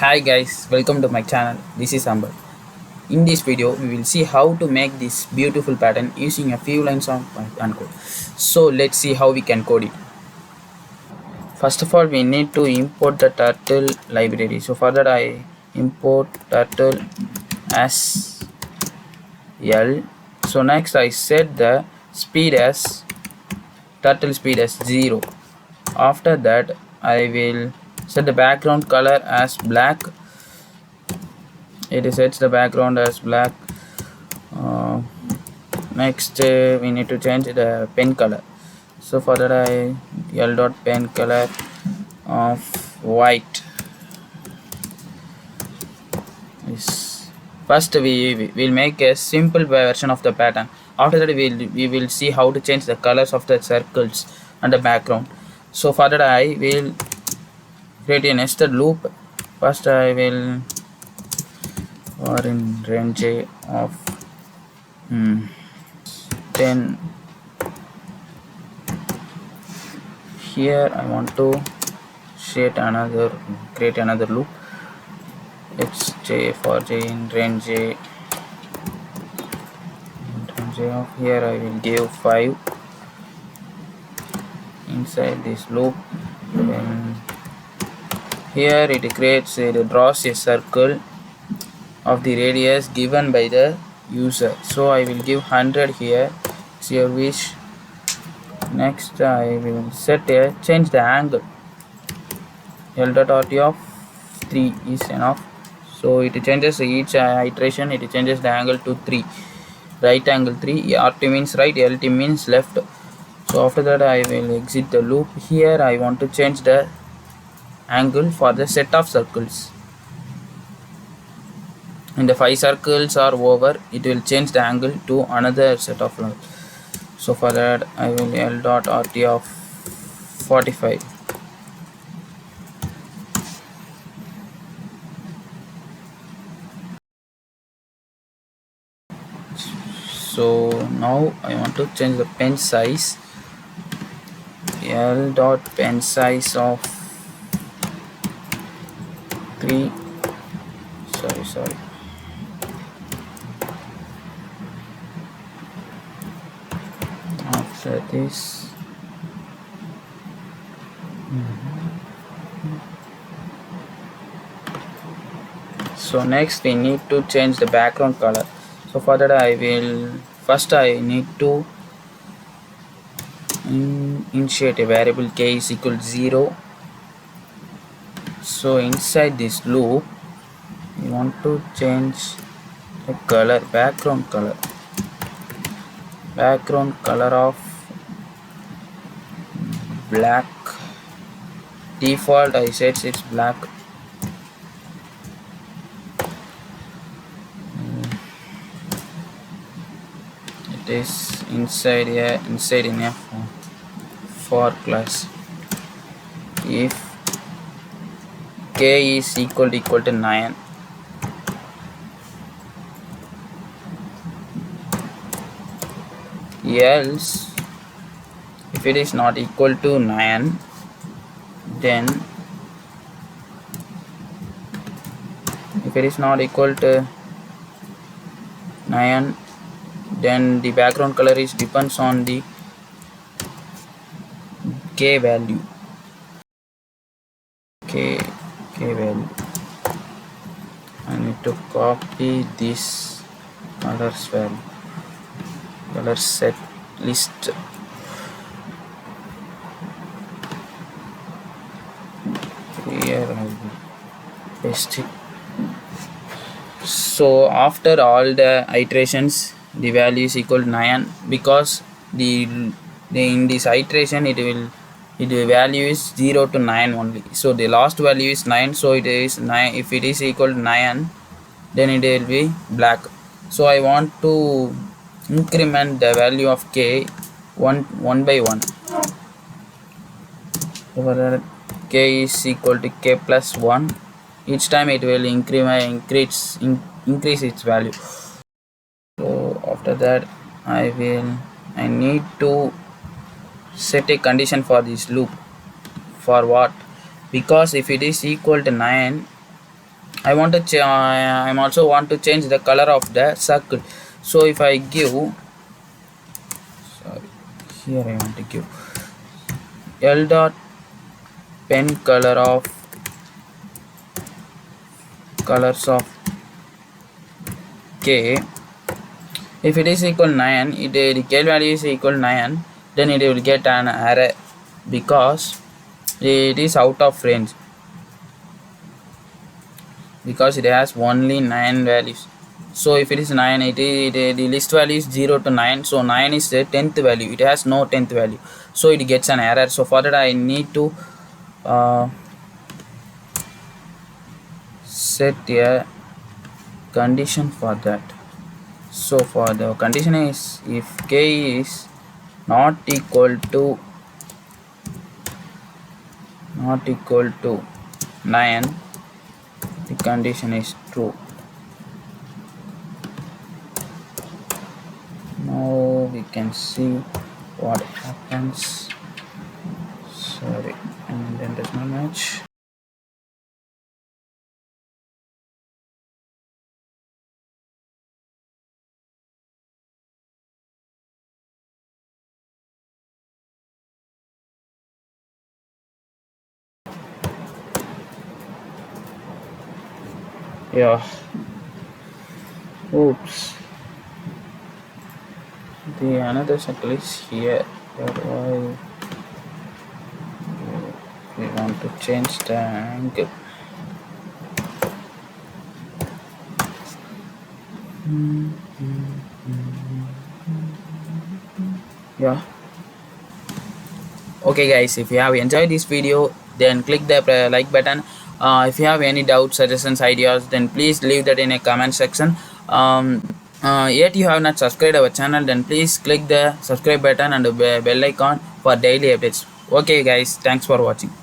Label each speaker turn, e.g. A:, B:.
A: Hi guys, welcome to my channel. This is Amber. In this video, we will see how to make this beautiful pattern using a few lines of Python code. So let's see how we can code it. First of all, we need to import the turtle library. So for that, I import turtle as L. So next, I set the speed as turtle speed as 0. After that, I will set the background color as black. It sets the background as black. uh, Next, we need to change the pen color. So for that, I l dot pen color of white is first. We will make a simple version of the pattern. After that, we will see how to change the colors of the circles and the background. So for that, I will create a nested loop. First, I will for in range of 10. Here I want to create another loop. It's j for j in range j. Of here I will give 5 inside this loop. Then here it draws a circle of the radius given by the user. So I will give 100 here. It's your wish. Next, I will change the angle. L dot RT of 3 is enough. So it changes each iteration. It changes the angle to 3. Right angle 3. RT means right, LT means left. So after that, I will exit the loop. Here I want to change the angle for the set of circles. And the 5 circles are over, it will change the angle to another set of lines. So for that, I will L dot RT of 45. So now I want to change the pen size. L dot pen size of 3. Sorry. After this, so next we need to change the background color. So for that, I need to initiate a variable k is equal to 0. So inside this loop, we want to change the color, background color of black. Default I said it's black. It is inside in a for class. If k is equal to 9, else if it is not equal to 9, then then the background color depends on the k value. K value. I need to copy this color set list. Here I will paste it. So after all the iterations, the value is equal to 9, because in this iteration the value is 0 to 9 only. So the last value is 9. So it is 9. If it is equal to 9, then it will be black. So I want to increment the value of k one by 1. So k is equal to k plus 1. Each time it will increase its value. So after that, I need to set a condition for this loop. For what? Because if it is equal to 9, I'm also want to change the color of the circle. So if I give, sorry, here I want to give L dot pen colors of k. If it is equal 9, the k value is equal 9, then it will get an error because it is out of range, because it has only 9 values. So if it is 9, the list value is 0 to 9, so 9 is the 10th value, it has no 10th value, so it gets an error. So for that I need to set a condition for that. So for the condition is, if k is not equal to 9, the condition is true. Now we can see what happens. Sorry, and then does not match. Yeah. Oops. The another circle is here. That's why we want to change the angle. Yeah. Okay guys, if you have enjoyed this video, then click the like button. If you have any doubts, suggestions, ideas, then please leave that in a comment section. Yet you have not subscribed our channel, then please click the subscribe button and the bell icon for daily updates. Okay guys, thanks for watching.